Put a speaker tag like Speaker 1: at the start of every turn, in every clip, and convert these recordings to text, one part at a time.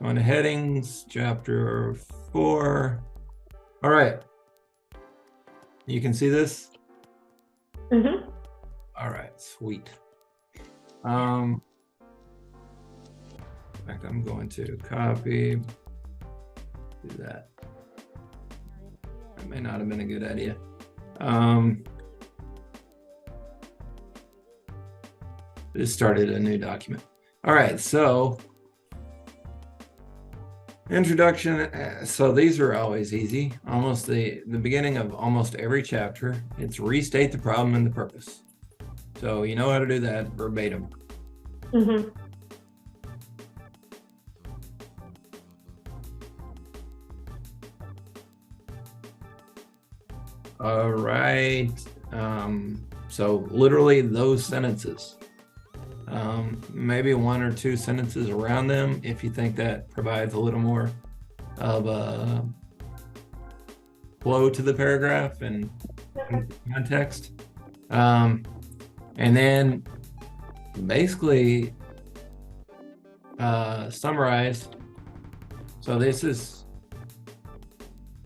Speaker 1: On headings, chapter 4. All right. You can see this?
Speaker 2: Mm-hmm.
Speaker 1: All right, sweet. In fact, I'm going to copy, do that. That may not have been a good idea. Just started a new document. All right, so introduction. So these are always easy. Almost the beginning of almost every chapter. It's restate the problem and the purpose. So you know how to do that verbatim.
Speaker 2: Mm-hmm.
Speaker 1: All right. So literally those sentences. Maybe one or two sentences around them if you think that provides a little more of a flow to the paragraph and context. And then basically summarize. So this is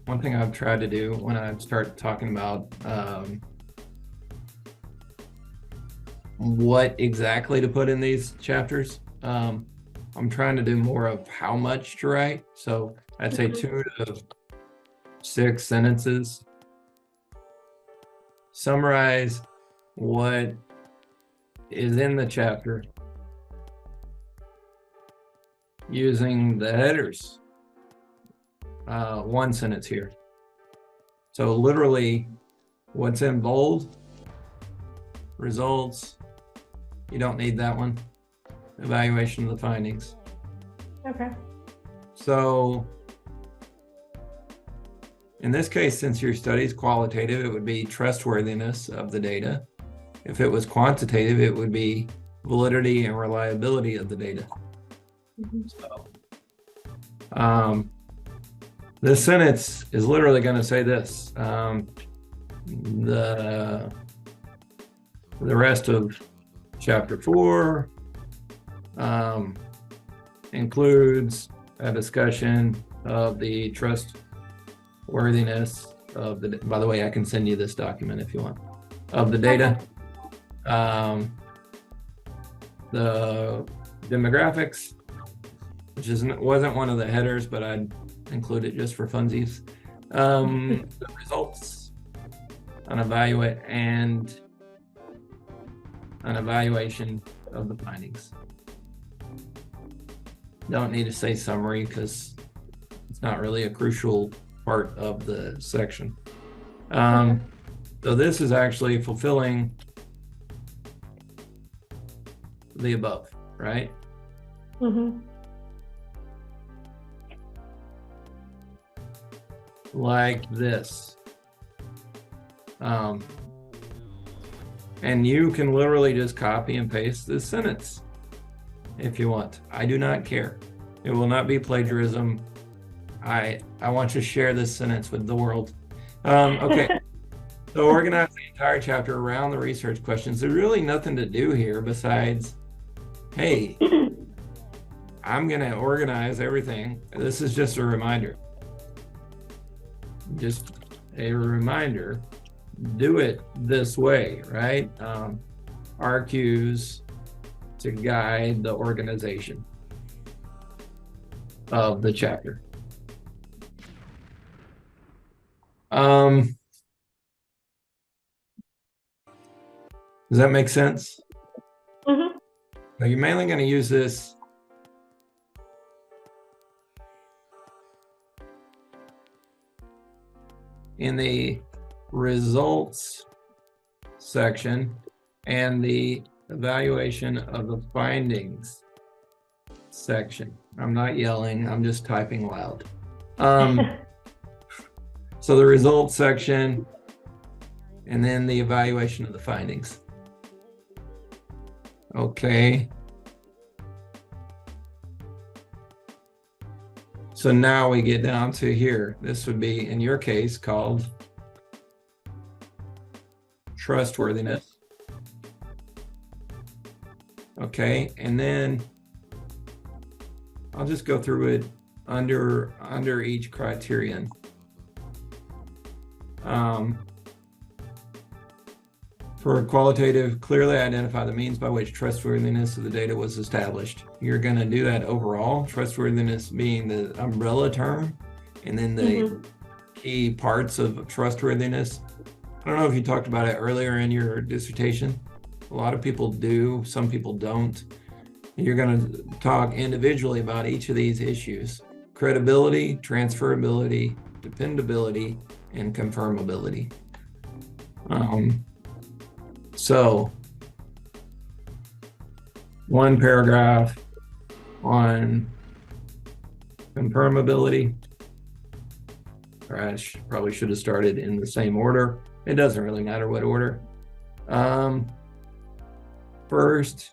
Speaker 1: one thing I've tried to do when I start talking about what exactly to put in these chapters. I'm trying to do more of how much to write. So I'd say 2 to 6 sentences. Summarize what is in the chapter using the headers. 1 sentence here. So literally what's in bold, results, you don't need that one. Evaluation of the findings.
Speaker 2: Okay.
Speaker 1: So in this case, since your study is qualitative, it would be trustworthiness of the data. If it was quantitative, it would be validity and reliability of the data.
Speaker 2: Mm-hmm.
Speaker 1: So, this sentence is literally going to say this. The rest of chapter 4 includes a discussion of the trustworthiness of the, by the way, I can send you this document if you want, of the data. The demographics, which wasn't one of the headers, but I'd include it just for funsies. The results, an evaluation of the findings. Don't need to say summary because it's not really a crucial part of the section. So this is actually fulfilling the above, right?
Speaker 2: Mm-hmm.
Speaker 1: Like this. And you can literally just copy and paste this sentence if you want. I do not care. It will not be plagiarism. I want to share this sentence with the world. Okay. So organize the entire chapter around the research questions. There's really nothing to do here besides, hey, I'm going to organize everything. This is just a reminder. Just a reminder. Do it this way, right? RQs to guide the organization of the chapter. Does that make sense?
Speaker 2: Mm-hmm.
Speaker 1: Now you're mainly going to use this in the results section and the evaluation of the findings section. I'm not yelling, I'm just typing loud. So the results section and then the evaluation of the findings. Okay. So now we get down to here. This would be, in your case, called trustworthiness. Okay, and then I'll just go through it under each criterion. For qualitative, clearly identify the means by which trustworthiness of the data was established. You're going to do that overall, trustworthiness being the umbrella term, and then the key parts of trustworthiness. I don't know if you talked about it earlier in your dissertation. A lot of people do, some people don't. You're going to talk individually about each of these issues: credibility, transferability, dependability, and confirmability. So one paragraph on confirmability. Or I probably should have started in the same order. It doesn't really matter what order. First,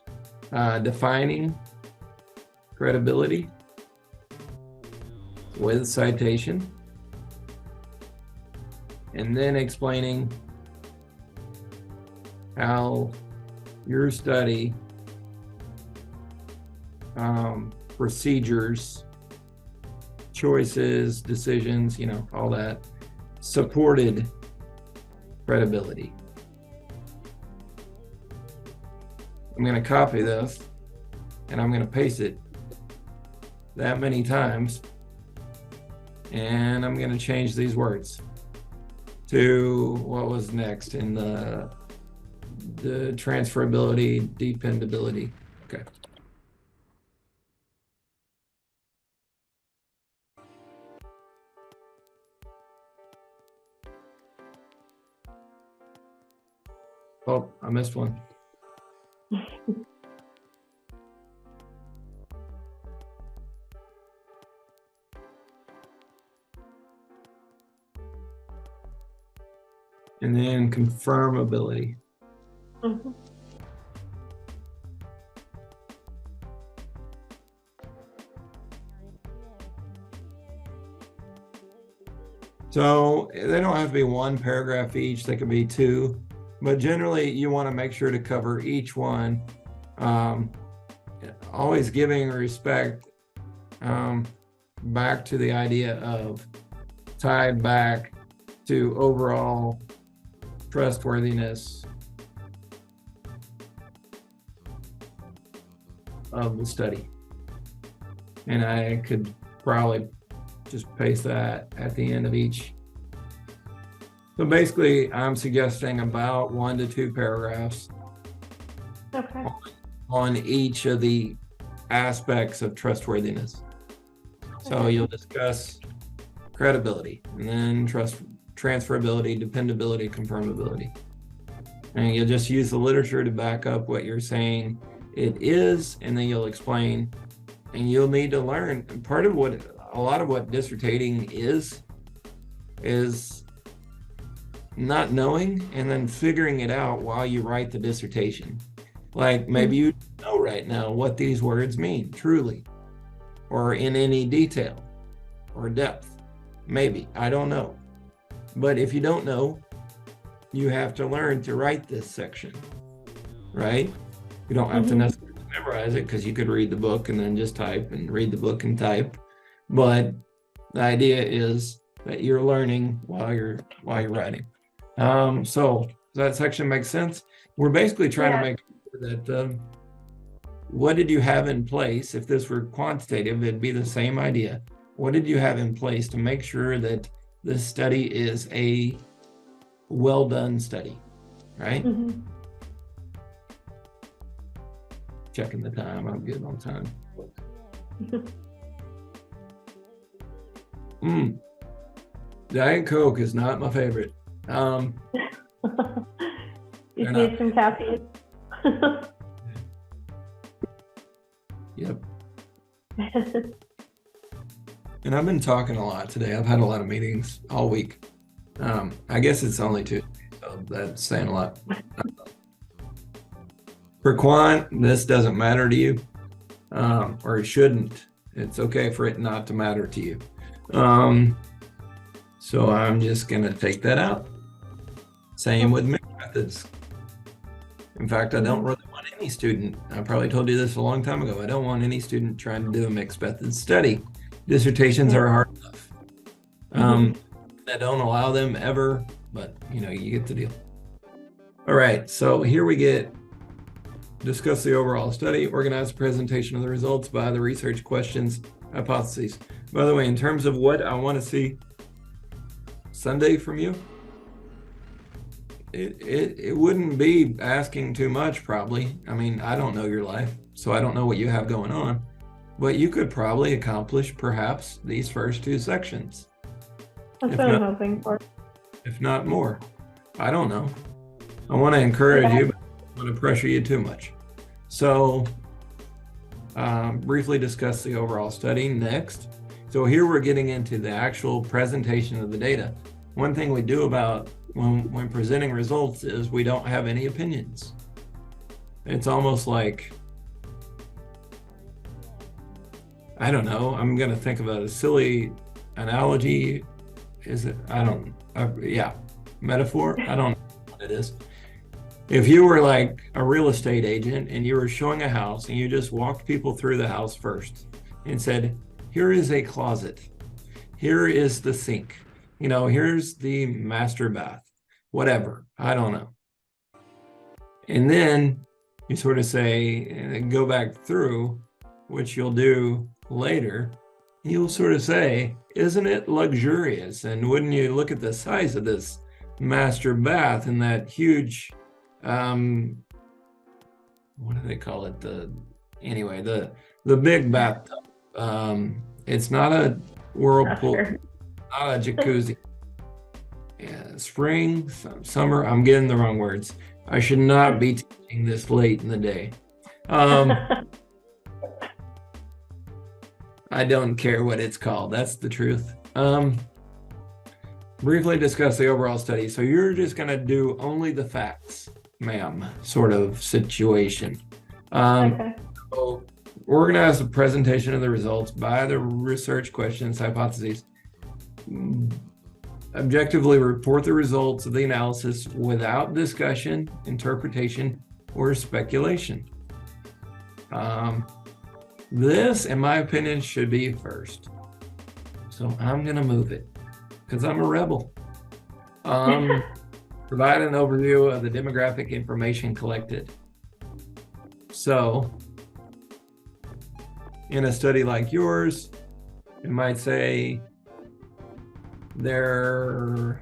Speaker 1: defining credibility with citation, and then explaining how your study procedures, choices, decisions, all that supported credibility. I'm going to copy this and I'm going to paste it that many times, and I'm going to change these words to what was next in the transferability, dependability. Okay. Oh, I missed one. And then confirmability. So they don't have to be one paragraph each, they could be two, but generally you want to make sure to cover each one, always giving respect back to the idea of tied back to overall trustworthiness of the study. And I could probably just paste that at the end of each. So basically, I'm suggesting about 1 to 2 paragraphs on each of the aspects of trustworthiness. So you'll discuss credibility, and then transferability, dependability, confirmability. And you'll just use the literature to back up what you're saying it is, and then you'll explain. And you'll need to learn. And part of a lot of what dissertating is not knowing and then figuring it out while you write the dissertation. Like maybe you know right now what these words mean truly, or in any detail or depth. Maybe, I don't know. But if you don't know, you have to learn to write this section, right? You don't have to necessarily memorize it, because you could read the book and then just type and read the book and type. But the idea is that you're learning while you're writing. So does that section make sense? We're basically trying to make sure that what did you have in place? If this were quantitative, it'd be the same idea. What did you have in place to make sure that this study is a well done study, right? Checking the time, I'm good on time. Diet Coke is not my favorite.
Speaker 2: You need some caffeine.
Speaker 1: Yep. And I've been talking a lot today. I've had a lot of meetings all week. I guess it's only Tuesday, so that's saying a lot. For quant, this doesn't matter to you, or it shouldn't. It's okay for it not to matter to you. So I'm just going to take that out. Same with mixed methods. In fact, I don't really want want any student, I probably told you this a long time ago, I don't want any student trying to do a mixed method study. Dissertations are hard enough. That don't allow them ever, but you get the deal. All right, so here we discuss the overall study, organize the presentation of the results by the research questions, hypotheses. By the way, in terms of what I want to see Sunday from you, it wouldn't be asking too much, probably. I mean, I don't know your life, so I don't know what you have going on, but you could probably accomplish perhaps these first two sections.
Speaker 2: That's what I'm hoping for.
Speaker 1: If not more. I don't know. I want to encourage you, but I don't want to pressure you too much. So, briefly discuss the overall study next. So here we're getting into the actual presentation of the data. One thing we do about when presenting results is we don't have any opinions. It's almost like, I don't know, I'm going to think of a silly analogy. Metaphor? I don't know what it is. If you were like a real estate agent and you were showing a house and you just walked people through the house first and said, here is a closet, here is the sink, here's the master bath, whatever, I don't know. And then you sort of say, and go back through, which you'll do later, you'll sort of say, isn't it luxurious? And wouldn't you look at the size of this master bath and that huge, what do they call it? The big bathtub. It's not a whirlpool, not a jacuzzi. Yeah, spring, summer, I'm getting the wrong words. I should not be teaching this late in the day. I don't care what it's called. That's the truth. Briefly discuss the overall study. So you're just going to do only the facts, ma'am, sort of situation.
Speaker 2: Okay.
Speaker 1: So organize the presentation of the results by the research questions, hypotheses. Objectively report the results of the analysis without discussion, interpretation, or speculation. This, in my opinion, should be first. So I'm going to move it because I'm a rebel. Provide an overview of the demographic information collected. So in a study like yours, it might say there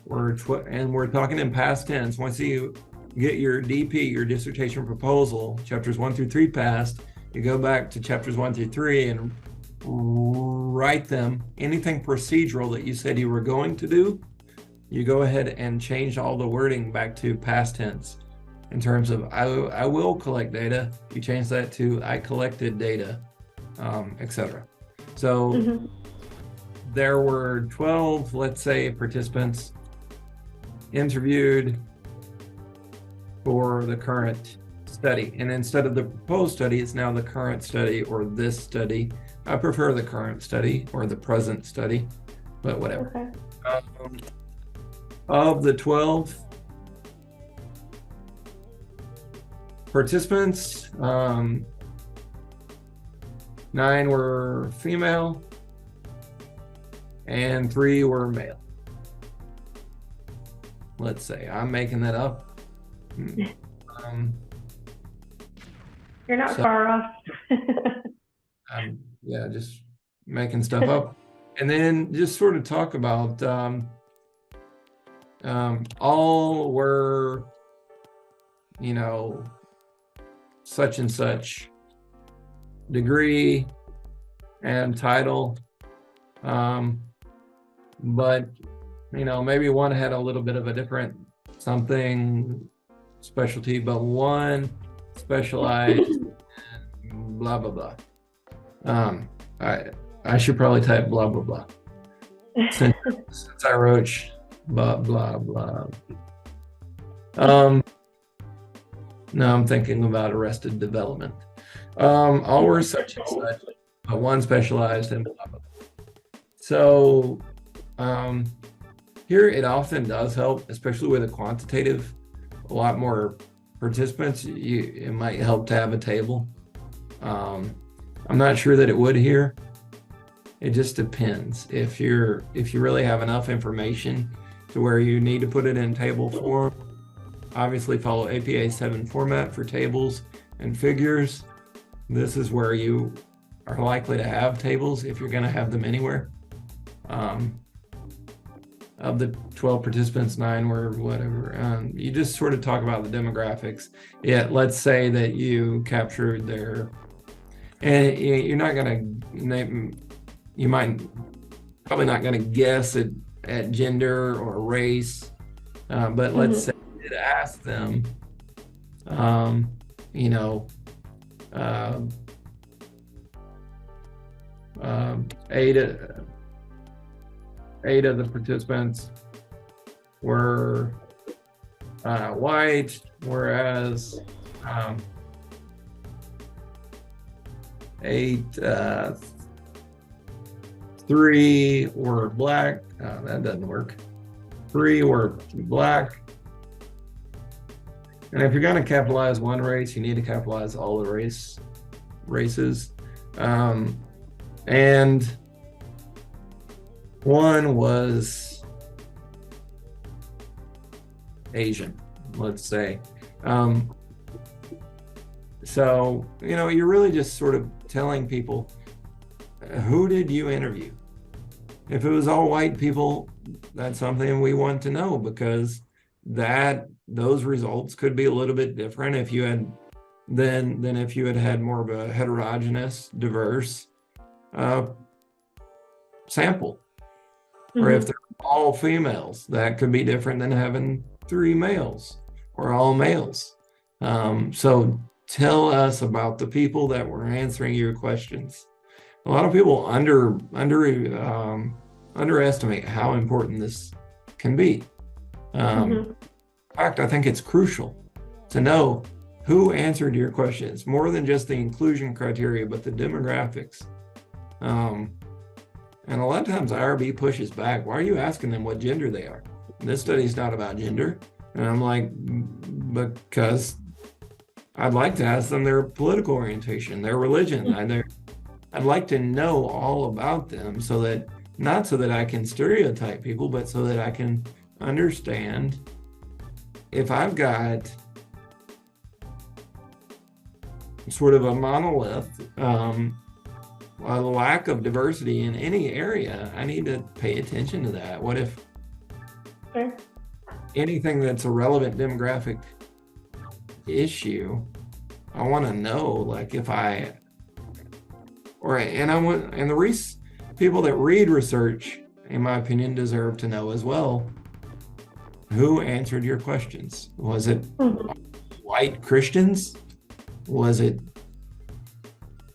Speaker 1: were, and we're talking in past tense. Once you get your DP, your dissertation proposal, chapters 1 through 3 passed, you go back to chapters 1 through 3 and write them. Anything procedural that you said you were going to do, you go ahead and change all the wording back to past tense. In terms of I will collect data, you change that to I collected data, etc. So there were 12, let's say, participants interviewed for the current study. And instead of the proposed study, it's now the current study or this study. I prefer the current study or the present study, but whatever. Okay. Of the 12 participants, 9 were female and 3 were male. Let's say I'm making that up.
Speaker 2: You're not far off.
Speaker 1: Yeah, just making stuff up. And then just sort of talk about all were, such and such degree and title. But, maybe one had a little bit of a different something specialty, but one specialized in blah, blah, blah. I should probably type blah, blah, blah. Since I wrote blah, blah, blah. No, I'm thinking about Arrested Development. All were such and such, but one specialized in blah, blah, blah. So here it often does help, especially with a quantitative, a lot more participants, it might help to have a table. I'm not sure that it would here. It just depends. If you really have enough information to where you need to put it in table form, obviously follow APA 7 format for tables and figures. This is where you are likely to have tables if you're going to have them anywhere. Of the 12 participants, 9 were whatever. You just sort of talk about the demographics. Yeah, let's say that you captured their, and you're not going to name, you might probably not going to guess at gender or race, but let's say you did ask them, you know, eight of the participants were white, whereas three were black. That doesn't work. 3 were black. And if you're going to capitalize one race, you need to capitalize all the races. And one was Asian, let's say. So, you know, you're really just sort of telling people, who did you interview? If it was all white people, that's something we want to know, because those results could be a little bit different if you had than if you had more of a heterogeneous, diverse sample. Or if they're all females, that could be different than having 3 males or all males. So tell us about the people that were answering your questions. A lot of people underestimate how important this can be. In fact, I think it's crucial to know who answered your questions, more than just the inclusion criteria, but the demographics. And a lot of times IRB pushes back. Why are you asking them what gender they are? This study's not about gender. And I'm like, because I'd like to ask them their political orientation, their religion. I'd like to know all about them, so that, not so that I can stereotype people, but so that I can understand if I've got sort of a monolith, a lack of diversity in any area, I need to pay attention to that. What if anything that's a relevant demographic issue, I want to know, like, if I, the people that read research, in my opinion, deserve to know as well, who answered your questions. Was it white Christians? Was it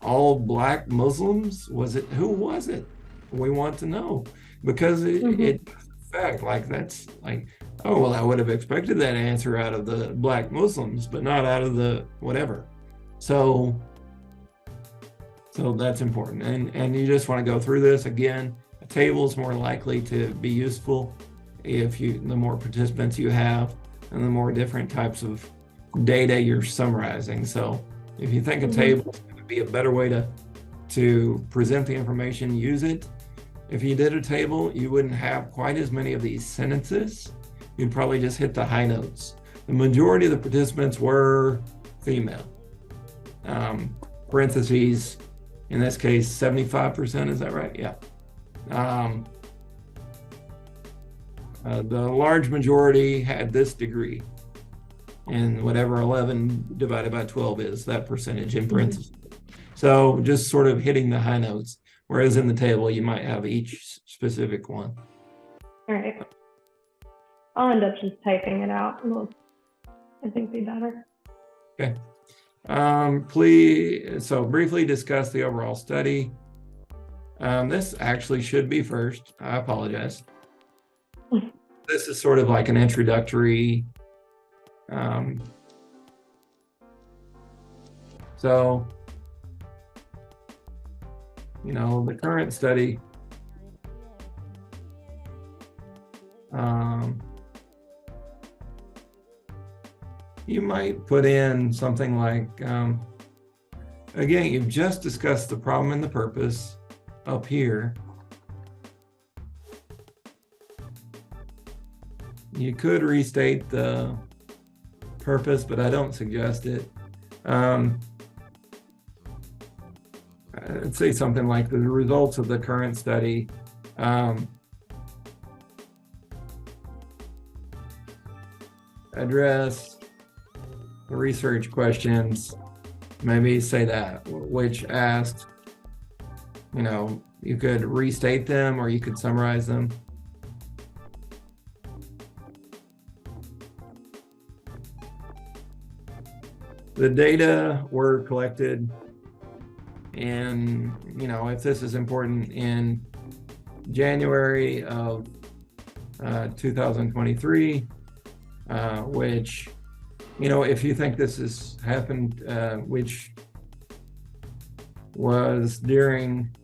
Speaker 1: all black Muslims? Who was it? We want to know, because it affect, like, that's like, oh, well, I would have expected that answer out of the black Muslims, but not out of the whatever. So that's important. And you just want to go through this again. A table is more likely to be useful if the more participants you have and the more different types of data you're summarizing. So if you think a table is going to be a better way to present the information, use it. If you did a table, you wouldn't have quite as many of these sentences. You'd probably just hit the high notes. The majority of the participants were female. Parentheses, in this case, 75%, is that right? Yeah. The large majority had this degree, and whatever 11 divided by 12 is, that percentage in parentheses. So just sort of hitting the high notes, whereas in the table, you might have each specific one.
Speaker 2: All right. I'll end up just typing it out. I think be better.
Speaker 1: Okay. Please, so briefly discuss the overall study. This actually should be first. I apologize. This is sort of like an introductory. So, the current study, you might put in something like, again, you've just discussed the problem and the purpose up here. You could restate the purpose, but I don't suggest it. I'd say something like the results of the current study address the research questions, maybe say that, which asked, you could restate them or you could summarize them. The data were collected in, if this is important, in January of 2023, which, if you think this has happened, which was during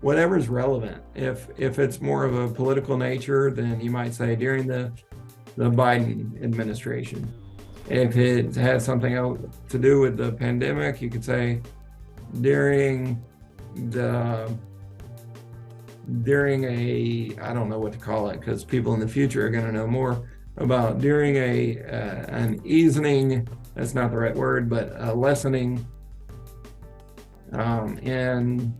Speaker 1: whatever's relevant. If it's more of a political nature, then you might say during the Biden administration. If it has something else to do with the pandemic, you could say during a, I don't know what to call it, because people in the future are going to know more about, during an easing, that's not the right word, but a lessening in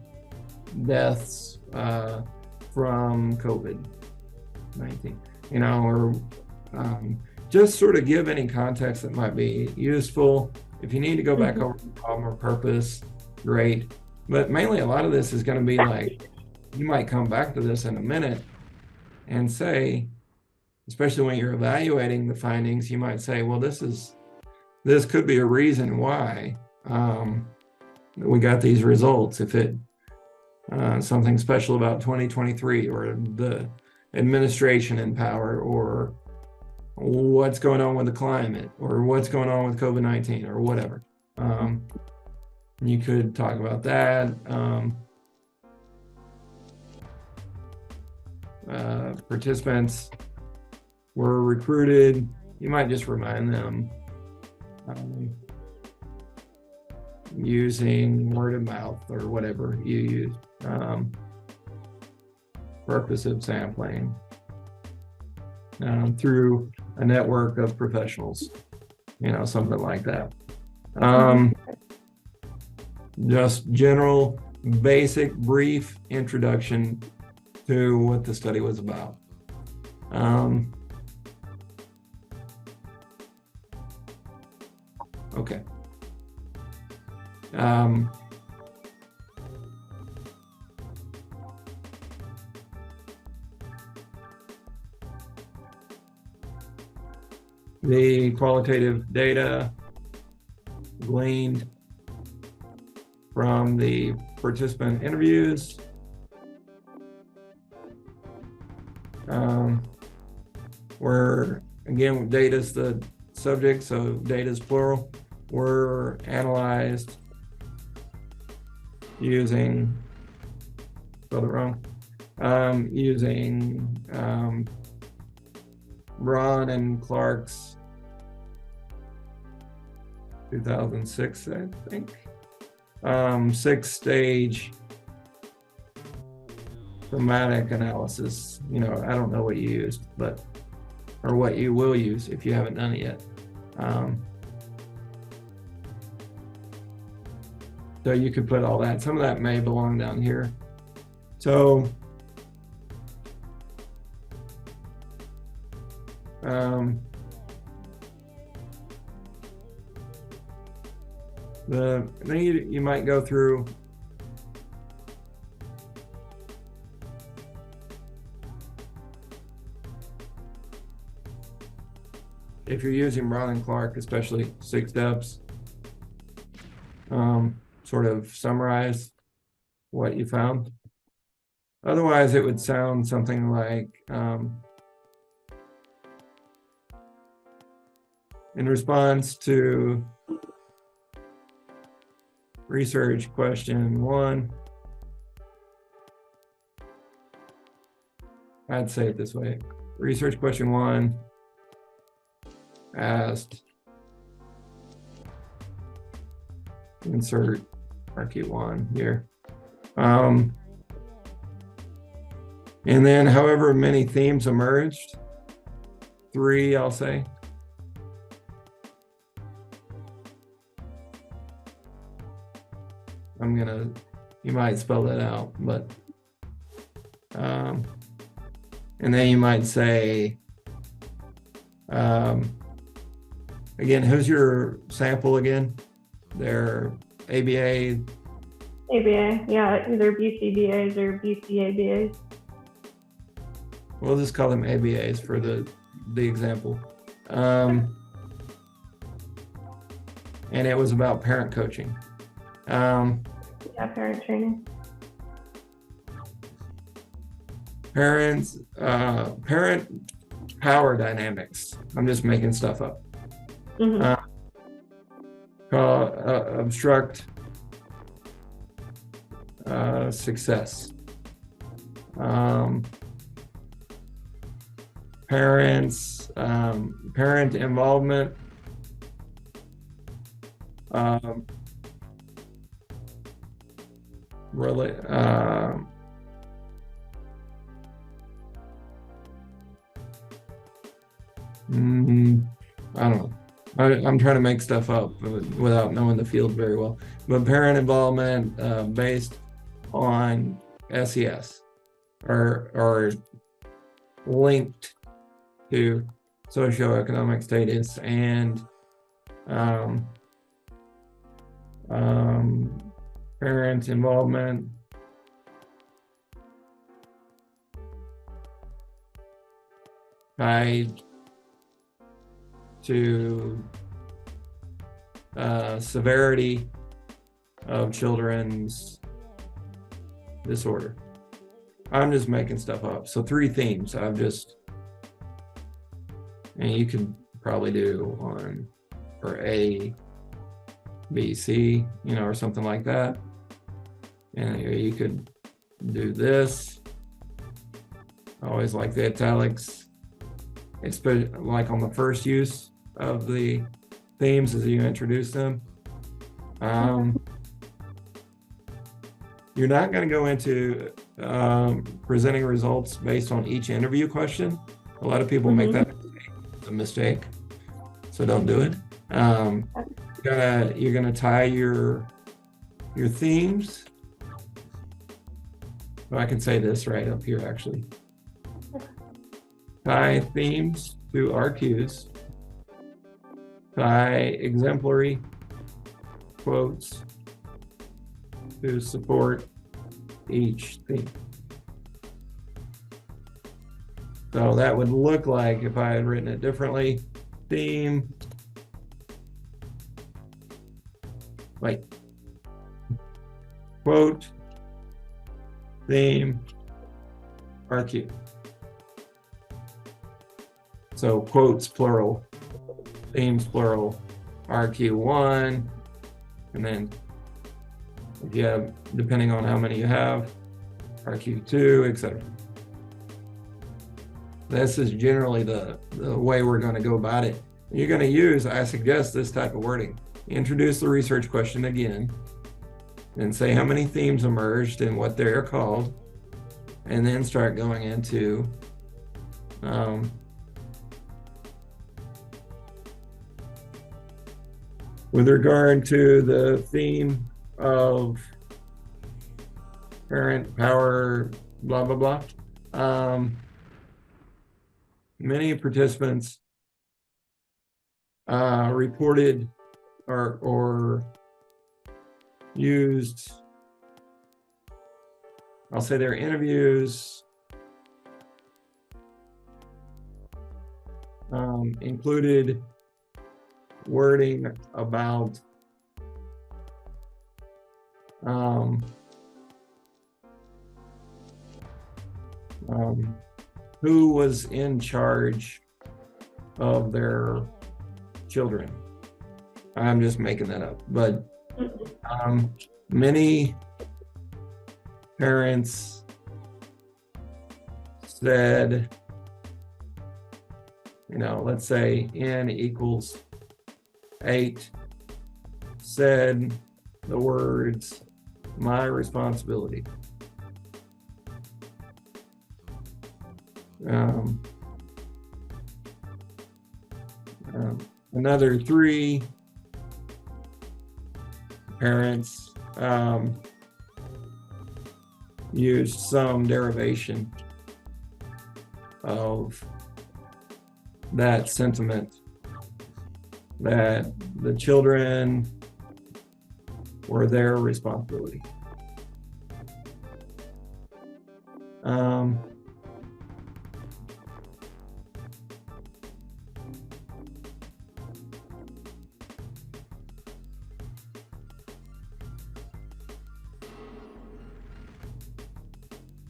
Speaker 1: deaths from COVID-19, or just sort of give any context that might be useful. If you need to go back over the problem or purpose, great. But mainly a lot of this is going to be like, you might come back to this in a minute and say, especially when you're evaluating the findings, you might say, well, this could be a reason why we got these results. If it something special about 2023 or the administration in power, or what's going on with the climate, or what's going on with COVID-19 or whatever. You could talk about that. Participants were recruited. You might just remind them using word of mouth or whatever you use. Purpose of sampling through a network of professionals, something like that. Just general, basic, brief introduction to what the study was about. Okay. The qualitative data gleaned from the participant interviews were, again, data is the subject, so data is plural, were analyzed using, spelled it wrong, using Braun and Clark's 2006, I think, 6-stage thematic analysis. I don't know what you used, or what you will use if you haven't done it yet. So you could put all that. Some of that may belong down here. So then you might go through if you're using Braun and Clark, especially 6 steps, sort of summarize what you found. Otherwise, it would sound something like, in response to research question 1, I'd say it this way. research question 1 asked, insert RQ1 here. And then however many themes emerged, 3, I'll say. You might spell that out, but, and then you might say, again, who's your sample again? They're ABA.
Speaker 2: ABA, yeah, either BCBAs or BCABAs.
Speaker 1: We'll just call them ABAs for the example. And it was about parent coaching.
Speaker 2: Yeah, parent training.
Speaker 1: Parent power dynamics. I'm just making stuff up. Obstruct success. Parent involvement. Really, I don't know. I'm trying to make stuff up without knowing the field very well. But parent involvement based on SES or linked to socioeconomic status and parent involvement tied to severity of children's disorder. I'm just making stuff up. So 3 themes and you could probably do on for A, B, C, or something like that. And you could do this. I always like the italics, especially like on the first use of the themes as you introduce them. You're not going to go into presenting results based on each interview question. A lot of people make that a mistake, so don't do it. You're gonna tie your themes. Well, I can say this right up here actually. Tie themes to RQs. Tie exemplary quotes to support each theme. So that would look like if I had written it differently, theme, like quote, theme, RQ. So quotes plural, themes plural, RQ1, and then if you have, depending on how many you have, RQ2, etc. This is generally the way we're going to go about it. You're going to use, I suggest, this type of wording. Introduce the research question again, and say how many themes emerged and what they're called, and then start going into with regard to the theme of parent power, blah, blah, blah. Many participants reported or used, I'll say their interviews included wording about who was in charge of their children. I'm just making that up, but many parents said let's say n equals 8, said the words, my responsibility. Another 3 parents used some derivation of that sentiment, that the children were their responsibility.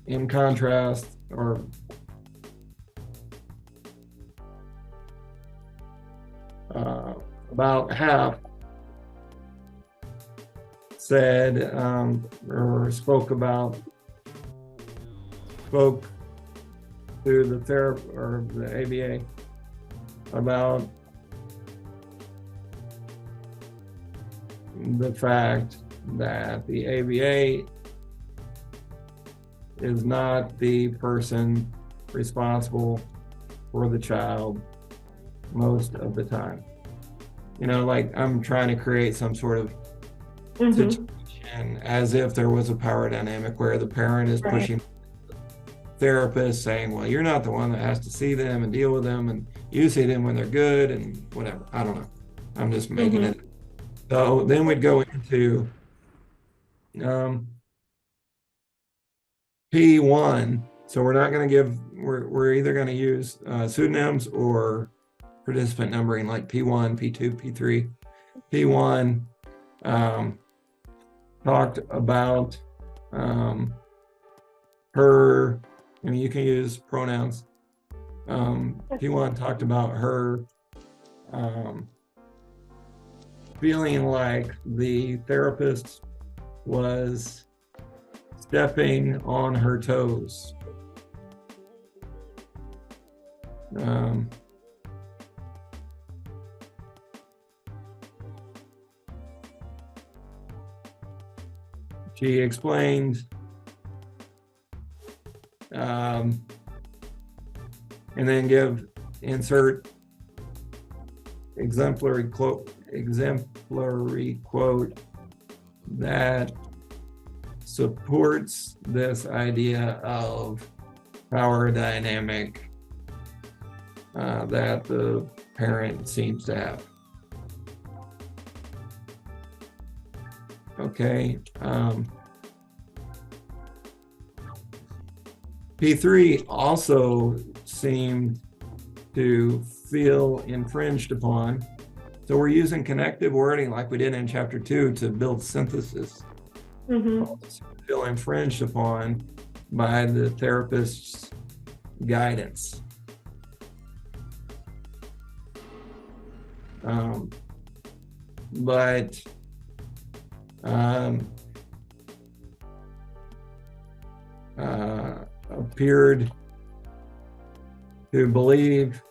Speaker 1: In contrast, or about half said or spoke to the therapist or the ABA about the fact that the ABA is not the person responsible for the child most of the time. Like I'm trying to create some sort of situation as if there was a power dynamic where the parent is pushing the therapist, saying, well, you're not the one that has to see them and deal with them, and you see them when they're good and whatever. I don't know. I'm just making it. So then we'd go into P1. So we're not going to give, we're either going to use pseudonyms or participant numbering, like P1, P2, P3. P1 talked about her, you can use pronouns. P1 talked about her feeling like the therapist was stepping on her toes. She explained and then insert exemplary quote that supports this idea of power dynamic that the parent seems to have. Okay. P3 also seemed to feel infringed upon. So we're using connective wording like we did in chapter 2 to build synthesis. Feel infringed upon by the therapist's guidance. But appeared to believe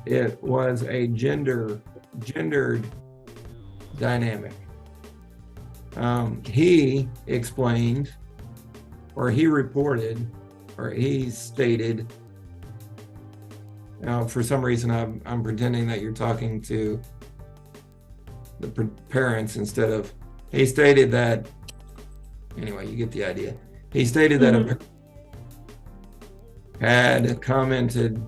Speaker 1: it was a gendered dynamic. He explained, or he reported, or he stated, for some reason I'm pretending that you're talking to the parents instead of, he stated that, anyway, you get the idea. He stated that a parent had commented,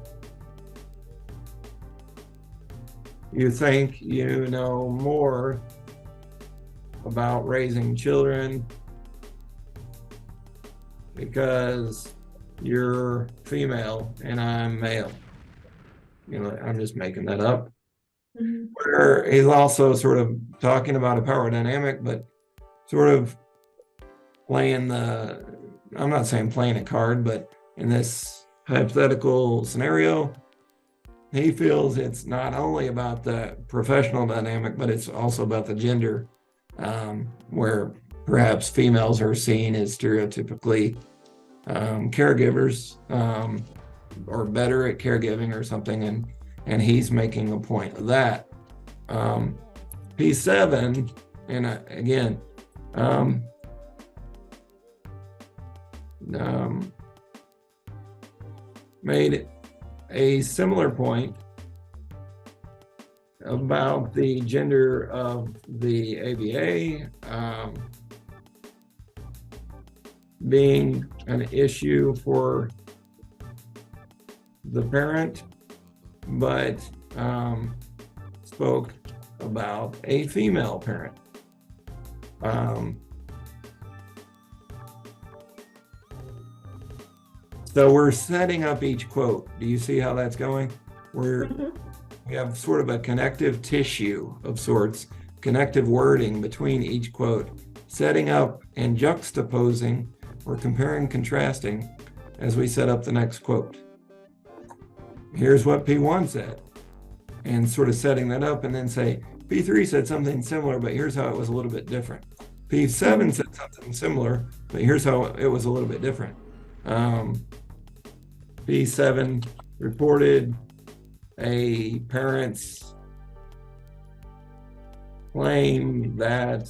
Speaker 1: you think you know more about raising children because you're female and I'm male. I'm just making that up. Where he's also sort of talking about a power dynamic, but sort of playing I'm not saying playing a card, but in this hypothetical scenario, he feels it's not only about the professional dynamic, but it's also about the gender, where perhaps females are seen as stereotypically caregivers, or better at caregiving or something, and he's making a point of that. P7, and again, made a similar point about the gender of the ABA being an issue for the parent, but spoke about a female parent. So we're setting up each quote. Do you see how that's going? We have sort of a connective tissue of sorts, connective wording between each quote, setting up and juxtaposing or comparing, contrasting as we set up the next quote. Here's what P1 said, and sort of setting that up, and then say, P3 said something similar, but here's how it was a little bit different. P7 said something similar, but here's how it was a little bit different. P7 reported a parent's claim that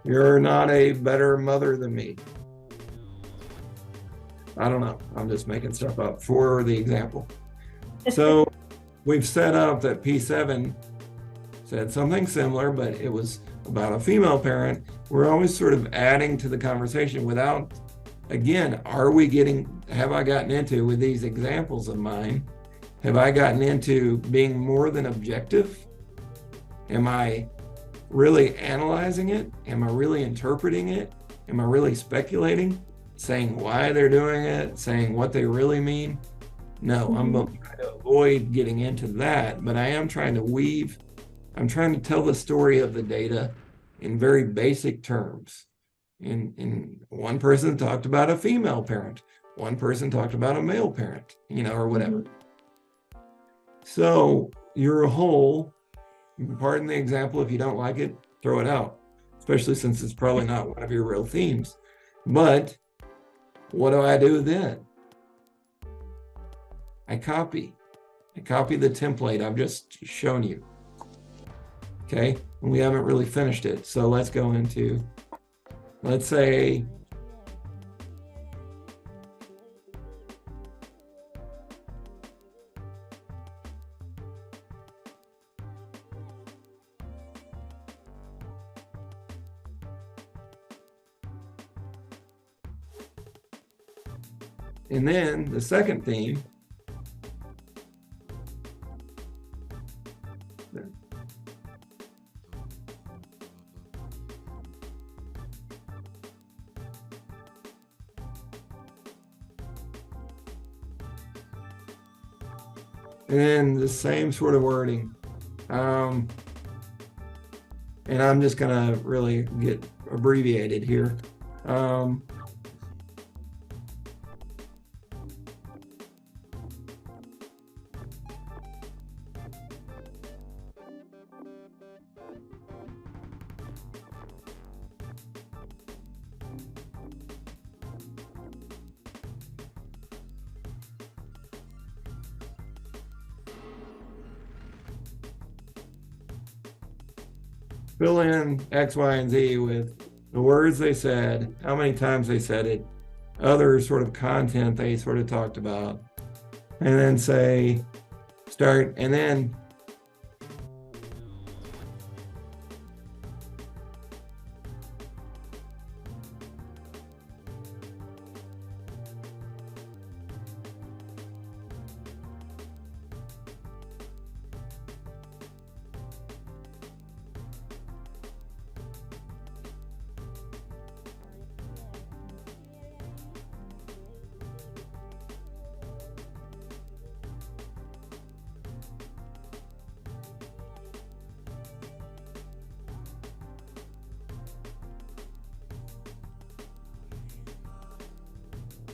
Speaker 1: you're not a better mother than me. I don't know. I'm just making stuff up for the example. So we've set up that P7 said something similar, but it was about a female parent. We're always sort of adding to the conversation without, again, have I gotten into, with these examples of mine, have I gotten into being more than objective? Am I really analyzing it? Am I really interpreting it? Am I really speculating? Saying why they're doing it, saying what they really mean? No, I'm trying to avoid getting into that, but I am trying to tell the story of the data in very basic terms. In one person talked about a female parent, one person talked about a male parent, or whatever. So your whole, pardon the example, if you don't like it, throw it out, especially since it's probably not one of your real themes. But what do I do then? I copy the template I've just shown you. Okay, and we haven't really finished it. So let's go into, let's say, and then the second theme, and then the same sort of wording. And I'm just gonna really get abbreviated here. Fill in X, Y, and Z with the words they said, how many times they said it, other sort of content they sort of talked about, and then say, start, and then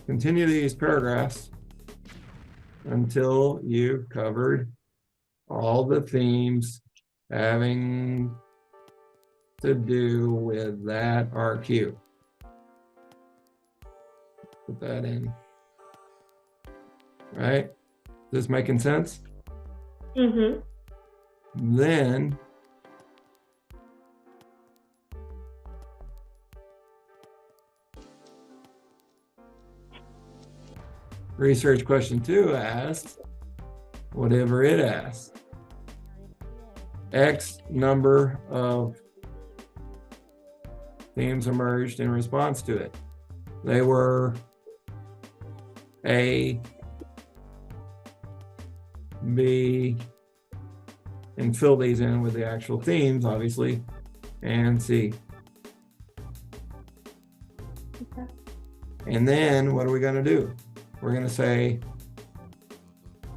Speaker 1: continue these paragraphs until you've covered all the themes having to do with that RQ. Put that in. right? This making sense?
Speaker 2: Mm-hmm.
Speaker 1: Then research question 2 asks whatever it asks. X number of themes emerged in response to it. They were A, B, and fill these in with the actual themes, obviously, and C.
Speaker 2: Okay.
Speaker 1: And then what are we going to do? We're going to say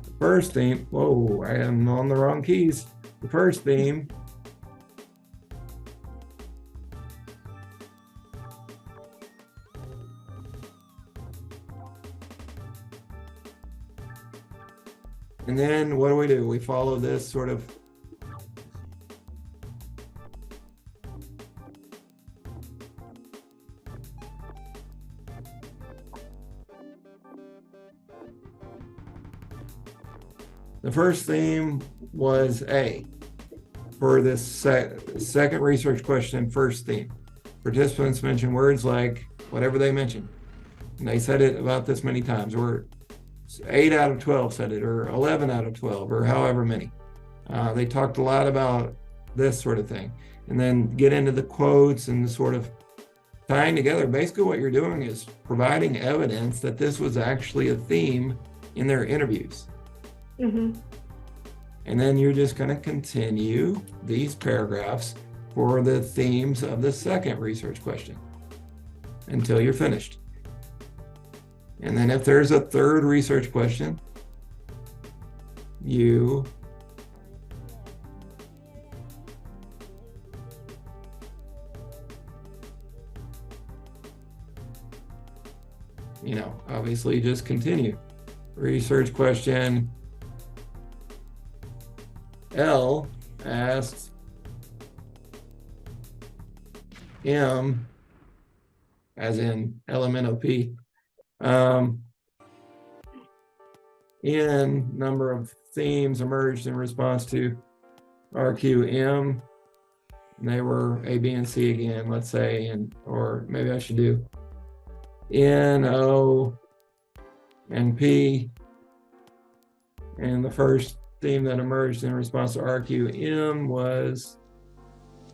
Speaker 1: the first theme. Whoa, I am on the wrong keys. The first theme and then what do? We follow this sort of the first theme was A for this second research question, first theme. Participants mentioned words like whatever they mentioned. And they said it about this many times, or 8 out of 12 said it, or 11 out of 12, or however many. They talked a lot about this sort of thing. And then get into the quotes and the sort of tying together. Basically what you're doing is providing evidence that this was actually a theme in their interviews.
Speaker 2: Mm-hmm.
Speaker 1: And then you're just going to continue these paragraphs for the themes of the second research question until you're finished. And then if there's a third research question, you obviously just continue. Research question L asks M, as in LMNOP, in number of themes emerged in response to RQM. And they were A, B, and C again, let's say, or maybe I should do N, O, and P. And the first theme that emerged in response to RQM was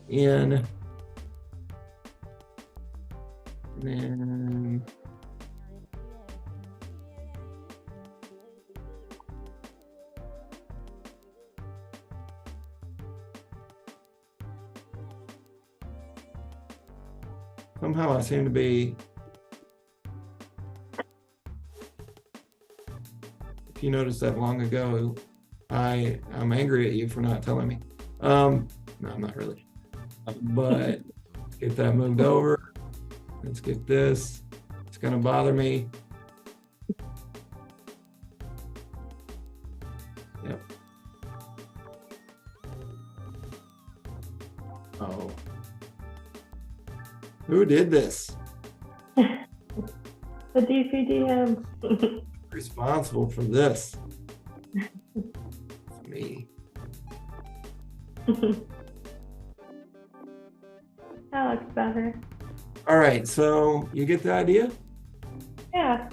Speaker 1: N. And then somehow I seem to be, if you noticed that long ago, I'm angry at you for not telling me. No, I'm not really. But get that moved over. Let's get this. It's gonna bother me. Yep. Oh. Who did this?
Speaker 2: The DPDM.
Speaker 1: Responsible for this. It's me.
Speaker 2: That looks better.
Speaker 1: All right, so you get the idea?
Speaker 2: Yeah.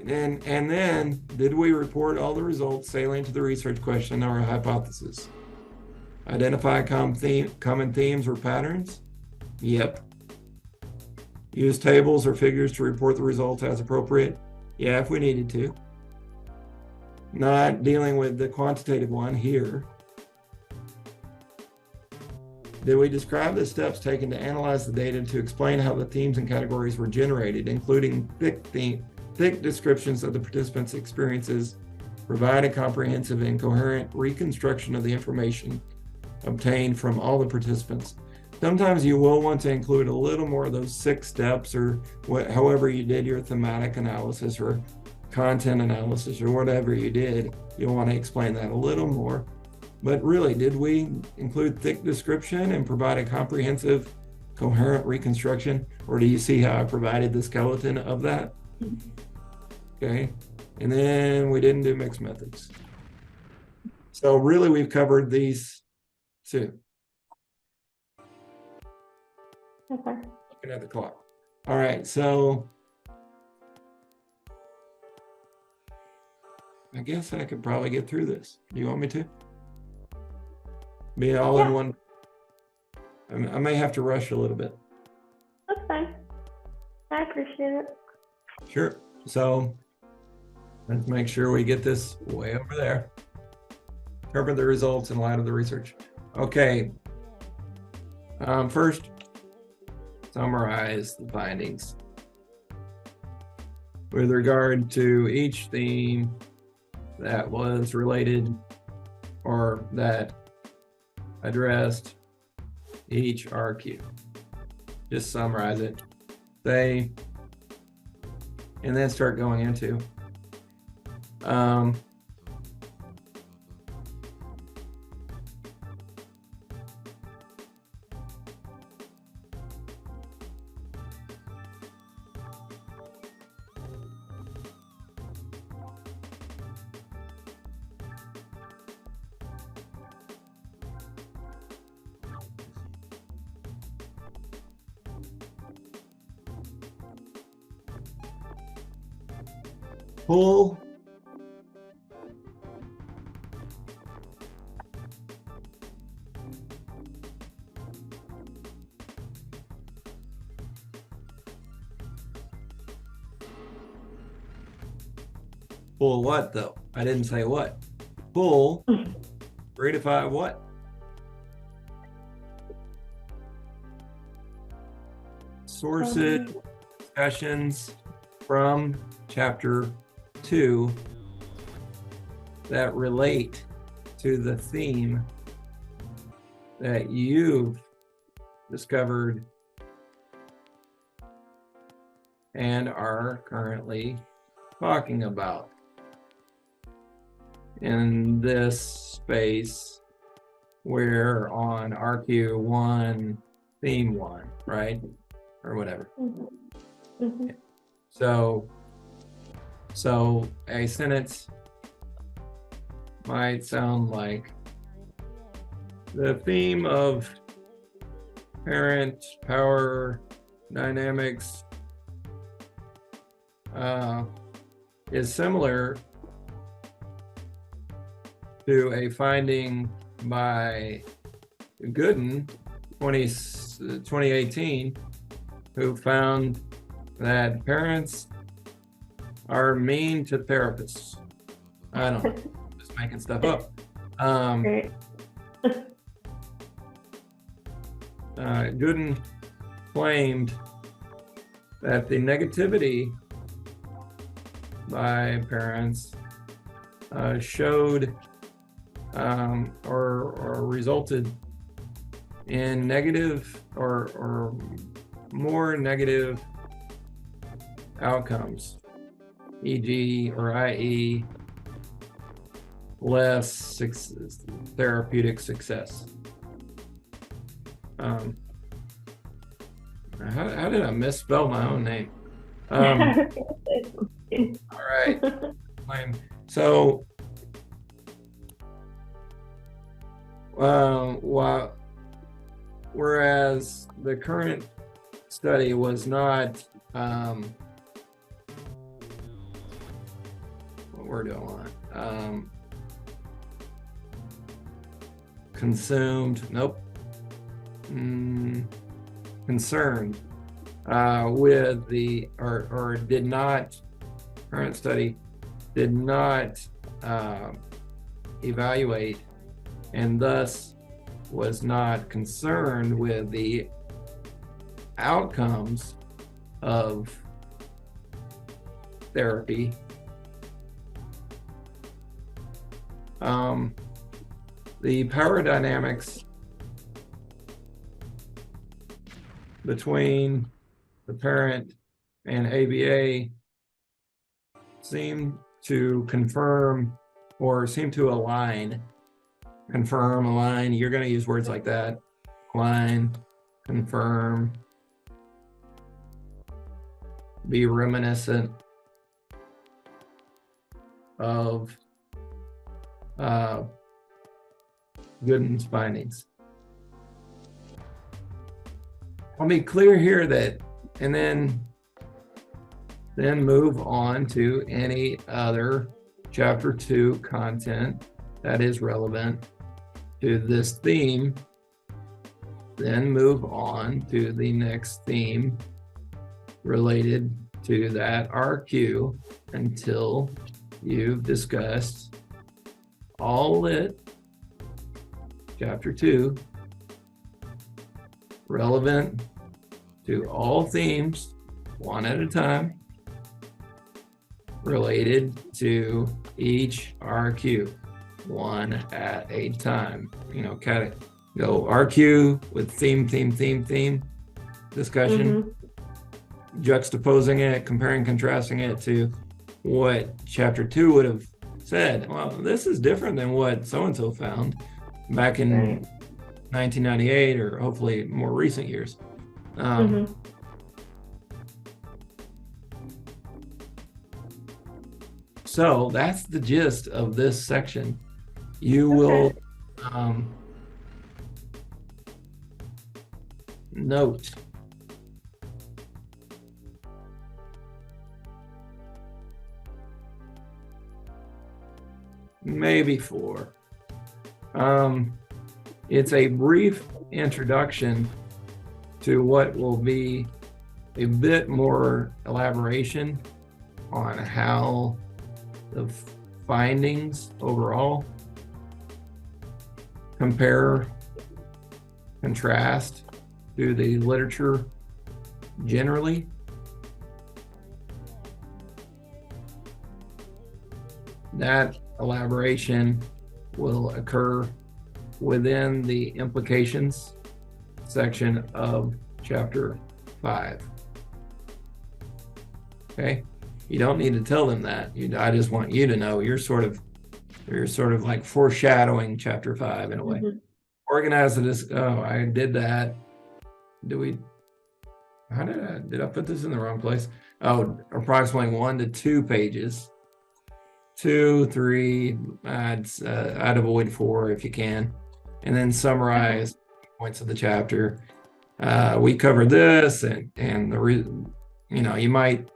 Speaker 1: And then, did we report all the results salient to the research question or hypothesis? Identify common themes or patterns? Yep. Use tables or figures to report the results as appropriate? Yeah, if we needed to. Not dealing with the quantitative one here. Did we describe the steps taken to analyze the data to explain how the themes and categories were generated, including thick descriptions of the participants' experiences, provide a comprehensive and coherent reconstruction of the information obtained from all the participants? Sometimes you will want to include a little more of those 6 steps, or however you did your thematic analysis or content analysis or whatever you did, you'll want to explain that a little more. But really, did we include thick description and provide a comprehensive, coherent reconstruction? Or do you see how I provided the skeleton of that? Okay. And then we didn't do mixed methods. So really we've covered these two.
Speaker 2: Okay.
Speaker 1: Looking at the clock. All right, so I guess I could probably get through this. Do you want me to? Be all in
Speaker 2: Yeah.
Speaker 1: one. I may have to rush a little bit.
Speaker 2: That's fine. I appreciate it.
Speaker 1: Sure. So let's make sure we get this way over there. Interpret the results in light of the research. Okay. First, summarize the findings. With regard to each theme that was related or that addressed each RQ. Just summarize it. Say, and then start going into pull what though? I didn't say what. Pull 3 to 5 what? Sources, discussions from chapter 2 that relate to the theme that you've discovered and are currently talking about in this space. We're on RQ1 theme 1, right? Or whatever. So a sentence might sound like the theme of parent power dynamics is similar to a finding by Goodin 2018, who found that parents are mean to therapists. I don't know, just making stuff up.
Speaker 2: Great.
Speaker 1: Goodin claimed that the negativity by parents showed or resulted in negative or more negative outcomes, e.g. or i.e. less therapeutic success. How did I misspell my own name? All right. So, whereas the current study was not, what word do I want? Consumed, nope. Concerned with the, or did not, current study did not evaluate and thus was not concerned with the outcomes of therapy. The power dynamics between the parent and ABA seem to confirm or seem to align. Confirm, align, you're going to use words like that. Align, confirm, be reminiscent. of Goodin's findings. I'll be clear here that, and then move on to any other chapter 2 content that is relevant to this theme. Then move on to the next theme related to that RQ until you've discussed all lit chapter 2, relevant to all themes, one at a time, related to each RQ, one at a time. You know, kind of go RQ with theme discussion, juxtaposing it, comparing, contrasting it to what chapter 2 would have said. Well, this is different than what so-and-so found back in 1998, or hopefully more recent years. So that's the gist of this section. You will note maybe 4. It's a brief introduction to what will be a bit more elaboration on how the findings overall compare, contrast to the literature generally. That elaboration will occur within the implications section of chapter 5. Okay, you don't need to tell them that. I just want you to know you're sort of like foreshadowing chapter 5 in a way. Organize it. Oh, I did that. Did I put this in the wrong place? Oh, approximately 1 to 2 pages. 2, 3, I'd avoid 4 if you can, and then summarize points of the chapter. We covered this, and you might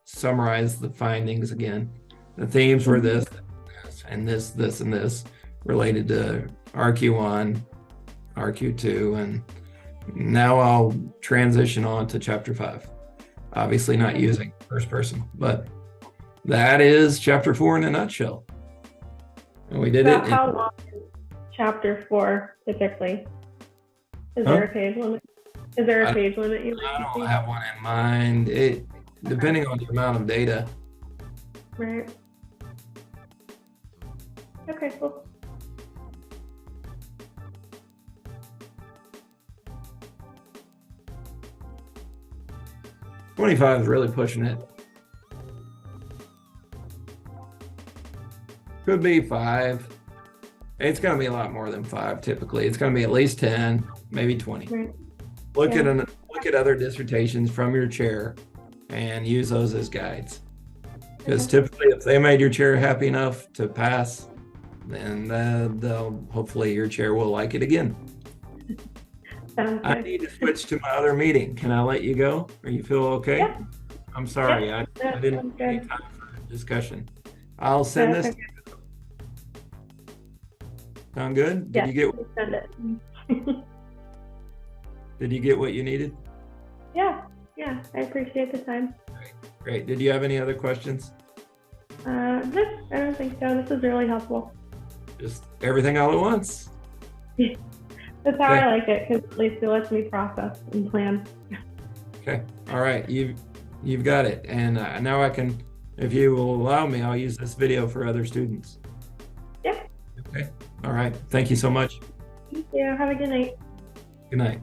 Speaker 1: summarize the findings again. The themes were this, and this, and this, related to RQ1, RQ2, and now I'll transition on to chapter 5. Obviously not using first person, but that is chapter 4 in a nutshell. And we did it.
Speaker 2: How long is chapter 4 typically? Is there a page limit? Is there a page limit you like?
Speaker 1: I don't have one in mind. It depending on the amount of data.
Speaker 2: Right. Okay, cool.
Speaker 1: $25 is really pushing it. Could be 5. It's going to be a lot more than 5 typically. It's going to be at least 10, maybe 20.
Speaker 2: Right.
Speaker 1: Look at other dissertations from your chair and use those as guides. Because typically if they made your chair happy enough to pass, then hopefully your chair will like it again. I need to switch to my other meeting. Can I let you go? Or you feel okay?
Speaker 2: Yeah.
Speaker 1: I'm sorry. I didn't have any time for discussion. I'll send this.
Speaker 2: Okay.
Speaker 1: Sound good? Did you get?
Speaker 2: Send it.
Speaker 1: Did you get what you needed?
Speaker 2: Yeah. I appreciate the time.
Speaker 1: Great. Did you have any other questions?
Speaker 2: I don't think so. This is really helpful.
Speaker 1: Just everything all at once.
Speaker 2: That's how I like it, because at least it lets me process and plan.
Speaker 1: Okay. All right. You've got it. And now I can, if you will allow me, I'll use this video for other students.
Speaker 2: Yeah.
Speaker 1: Okay. All right. Thank you so much.
Speaker 2: Thank you. Have a good night.
Speaker 1: Good night.